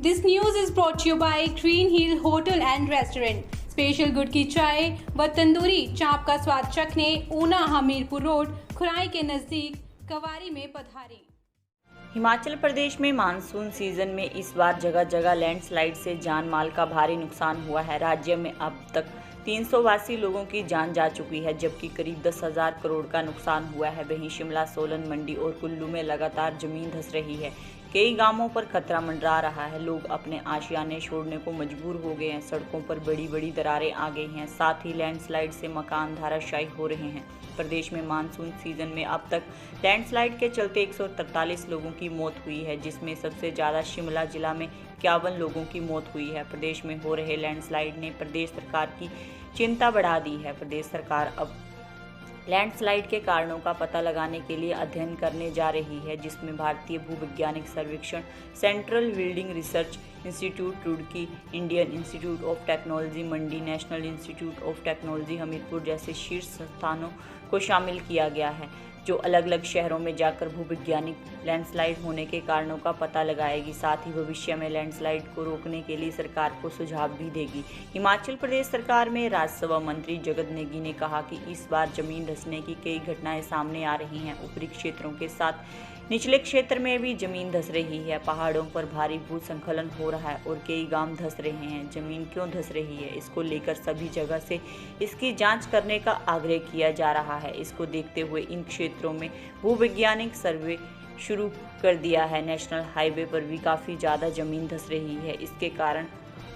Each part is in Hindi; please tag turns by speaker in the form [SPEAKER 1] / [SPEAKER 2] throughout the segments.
[SPEAKER 1] This news is brought to you by Green Hill Hotel and Restaurant. Special गुड़ की चाय व तंदूरी चाप का स्वाद चखने ऊना हमीरपुर रोड खुराई के नजदीक कवारी में पधारी।
[SPEAKER 2] हिमाचल प्रदेश में मानसून सीजन में इस बार जगह जगह लैंडस्लाइड से जान माल का भारी नुकसान हुआ है। राज्य में अब तक 382 लोगों की जान जा चुकी है, जबकि करीब 10,000 करोड़ का नुकसान हुआ है। वहीं शिमला, सोलन, मंडी और कुल्लू में लगातार जमीन धंस रही है। कई गांवों पर खतरा मंडरा रहा है। लोग अपने आशियाने छोड़ने को मजबूर हो गए हैं। सड़कों पर बड़ी बड़ी दरारें आ गई हैं। साथ ही लैंडस्लाइड से मकान धराशायी हो रहे हैं। प्रदेश में मानसून सीजन में अब तक लैंडस्लाइड के चलते 143 लोगों की मौत हुई है, जिसमें सबसे ज़्यादा शिमला जिला में 51 लोगों की मौत हुई है। प्रदेश में हो रहे लैंडस्लाइड ने प्रदेश सरकार की चिंता बढ़ा दी है। प्रदेश सरकार अब लैंडस्लाइड के कारणों का पता लगाने के लिए अध्ययन करने जा रही है, जिसमें भारतीय भूवैज्ञानिक सर्वेक्षण, central building research institute Roorkee, Indian institute of technology Mandi, national institute of technology Hamirpur जैसे शीर्ष संस्थानों को शामिल किया गया है, जो अलग अलग शहरों में जाकर भूवैज्ञानिक लैंडस्लाइड होने के कारणों का पता लगाएगी। साथ ही भविष्य में लैंडस्लाइड को रोकने के लिए सरकार को सुझाव भी देगी। हिमाचल प्रदेश सरकार में राज्यसभा मंत्री जगत नेगी ने कहा कि इस बार जमीन धंसने की कई घटनाएं सामने आ रही हैं। ऊपरी क्षेत्रों के साथ निचले क्षेत्र में भी जमीन धंस रही है। पहाड़ों पर भारी भूस्खलन हो रहा है और कई गांव धंस रहे हैं। जमीन क्यों धंस रही है, इसको लेकर सभी जगह से इसकी जांच करने का आग्रह किया जा रहा है। इसको देखते हुए इन क्षेत्रों में भूवैज्ञानिक सर्वे शुरू कर दिया है। नेशनल हाईवे पर भी काफ़ी ज़्यादा जमीन धंस रही है। इसके कारण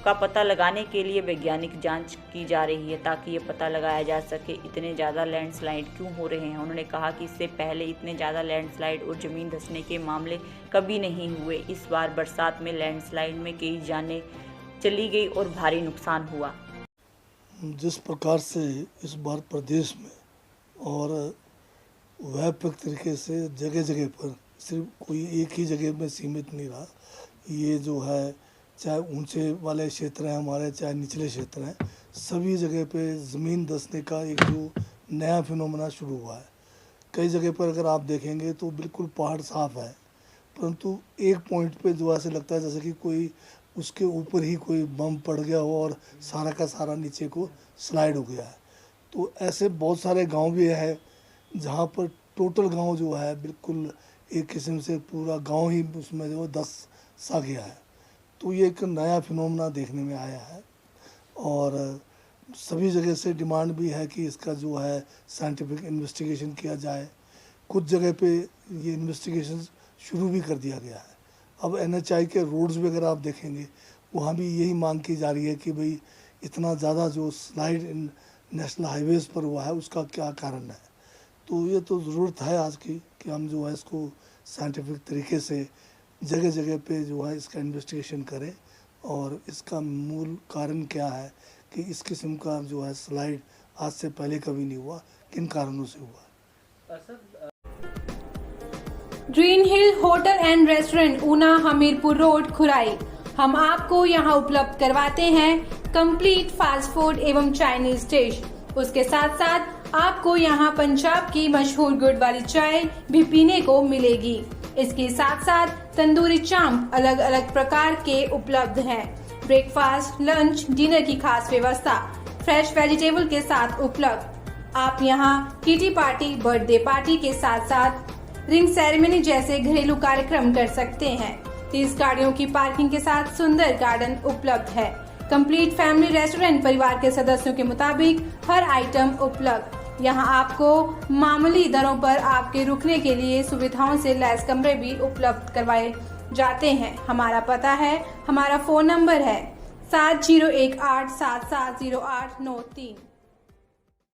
[SPEAKER 2] का पता लगाने के लिए वैज्ञानिक जांच की जा रही है, ताकि ये पता लगाया जा सके इतने ज़्यादा लैंडस्लाइड क्यों हो रहे हैं। उन्होंने कहा कि इससे पहले इतने ज़्यादा लैंडस्लाइड और ज़मीन धंसने के मामले कभी नहीं हुए। इस बार बरसात में लैंडस्लाइड में कई जानें चली गई और भारी नुकसान हुआ।
[SPEAKER 3] जिस प्रकार से इस बार प्रदेश में और व्यापक तरीके से जगह जगह पर, सिर्फ कोई एक ही जगह में सीमित नहीं रहा, ये जो है चाहे ऊंचे वाले क्षेत्र हैं हमारे, चाहे निचले क्षेत्र हैं, सभी जगह पे ज़मीन धंसने का एक जो नया फिनोमेना शुरू हुआ है। कई जगह पर अगर आप देखेंगे तो बिल्कुल पहाड़ साफ है, परंतु एक पॉइंट पे जो ऐसे लगता है जैसे कि कोई उसके ऊपर ही कोई बम पड़ गया हो और सारा का सारा नीचे को स्लाइड हो गया है। तो ऐसे बहुत सारे गाँव भी है जहाँ पर टोटल गाँव जो है बिल्कुल एक किस्म से पूरा गाँव ही उसमें जो धंस सा गया है। तो ये एक नया फिनोमेना देखने में आया है और सभी जगह से डिमांड भी है कि इसका जो है साइंटिफिक इन्वेस्टिगेशन किया जाए। कुछ जगह पे ये इन्वेस्टिगेशन शुरू भी कर दिया गया है। अब NHI के रोड्स भी अगर आप देखेंगे, वहाँ भी यही मांग की जा रही है कि भाई इतना ज़्यादा जो स्लाइड इन नेशनल हाईवेज़ पर हुआ है उसका क्या कारण है। तो ये तो ज़रूरत है आज की कि हम जो है इसको साइंटिफिक तरीके से जगह जगह पे जो है इसका इन्वेस्टिगेशन करें और इसका मूल कारण क्या है कि इस किस्म का जो है स्लाइड आज से पहले कभी नहीं हुआ, किन कारणों से हुआ।
[SPEAKER 1] Green Hill hotel and restaurant Una Hamirpur road खुराई। हम आपको यहां उपलब्ध करवाते हैं कंप्लीट फास्ट फूड एवं चाइनीज डिश। उसके साथ साथ आपको यहां पंजाब की मशहूर गुड़ वाली चाय भी पीने को मिलेगी। इसके साथ साथ तंदूरी चाप अलग अलग प्रकार के उपलब्ध हैं। ब्रेकफास्ट, लंच, डिनर की खास व्यवस्था फ्रेश वेजिटेबल के साथ उपलब्ध। आप यहां किटी पार्टी, बर्थडे पार्टी के साथ साथ रिंग सेरेमनी जैसे घरेलू कार्यक्रम कर सकते हैं। 30 गाड़ियों की पार्किंग के साथ सुंदर गार्डन उपलब्ध है। कंप्लीट फैमिली रेस्टोरेंट, परिवार के सदस्यों के मुताबिक हर आइटम उपलब्ध। यहाँ आपको मामूली दरों पर आपके रुकने के लिए सुविधाओं से लैस कमरे भी उपलब्ध करवाए जाते हैं। हमारा पता है, हमारा फोन नंबर है 7018770893।